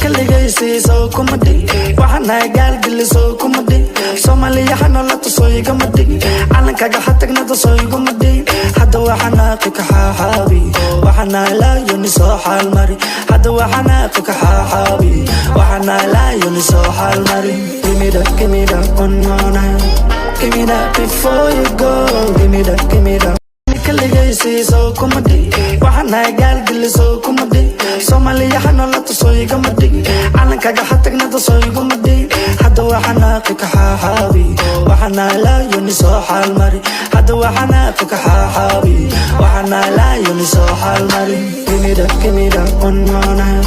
kaligaysi soo kuma dhig waxana gaalgeli soo kuma dhig Soomaaliya xanolata soo igama dhig calankaga xatagnada soo igama dhig hadda waxana ka xaaxaabi waxana la yoni soo xaal mari hadda waxana ka xaaxaabi waxana la yoni soo xaal mari give me that one more night give me that before you go give me that kaligaysi soo kuma dhig waxana gaalgeli soo kuma dhig Soomaaliya xanolata soo igama dhig calankaga xatagnada soo igama dhig hadda waxana ka xaaxaabi waxana la yoni soo xaal mari hadda waxana ka xaaxaabi waxana la yoni soo xaal mari give me that one more night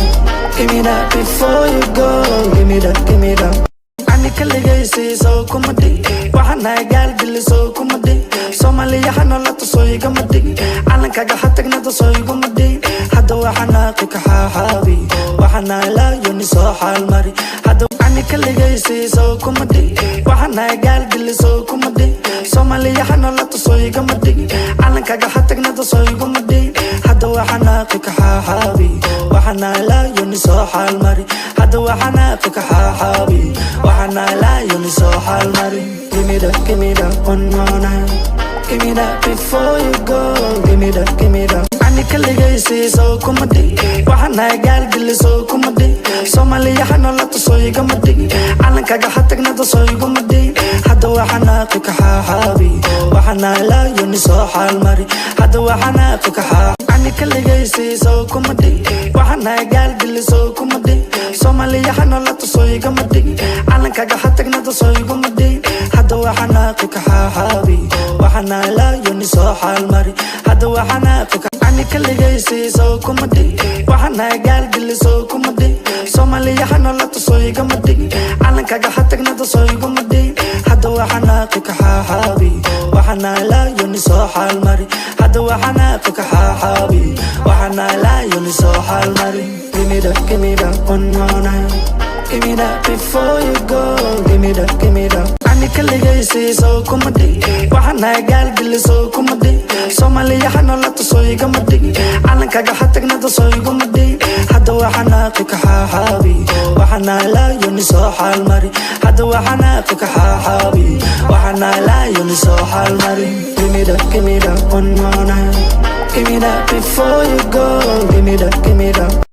give me that before you go give me that kaligaysi soo kuma dhig waxana gaalgeli soo kuma dhig Soomaaliya xanolata soo igama dhig calankaga xatagnada soo igama dhig hadda waxana ka xaaxaabi waxana la yoni soo xaal mari hadda kaligaysi soo kuma dhig waxana gaalgeli soo kuma dhig Soomaaliya xanolata soo igama dhig calankaga xatagnada soo igama dhig hadda waxana ka xaaxaabi waxana la yoni soo xaal mari hadda waxana ka xaaxaabi waxana la yoni soo xaal mari give me that one more night give me that before you go give me that kaligaysi soo kuma dhig waxana gaalgeli soo kuma dhig Soomaaliya xanolata soo igama dhig calankaga xatagnada soo igama dhig hadda waxana ka xaaxaabi waxana la yoni soo xaal mari hadda waxana ka xaaxaabi kaligaysi soo kuma dhig waxana gaalgeli soo kuma dhig Soomaaliya xanolata soo igama dhig calankaga xatagnada soo igama dhig hadda waxana ka xaaxaabi waxana la yoni soo xaal mari hadda waxana ka kaligaysi soo kuma dhig waxana gaalgeli soo kuma dhig Soomaaliya xanolata soo igama dhig calankaga xatagnada soo igama dhig hadda waxana ka xaaxaabi waxana la yoni soo xaal mari hadda waxana ka xaaxaabi waxana la yoni soo xaal mari give me that one more night give me that before you go give me that kaligaysi soo kuma dhig waxana gaalgeli soo kuma dhig Soomaaliya xanolata soo igama dhig calankaga xatagnada soo igama dhig hadda waxana ka xaaxaabi waxana la yoni soo xaal mari hadda waxana ka xaaxaabi waxana la yoni soo xaal mari give me that one more night give me that before you go give me that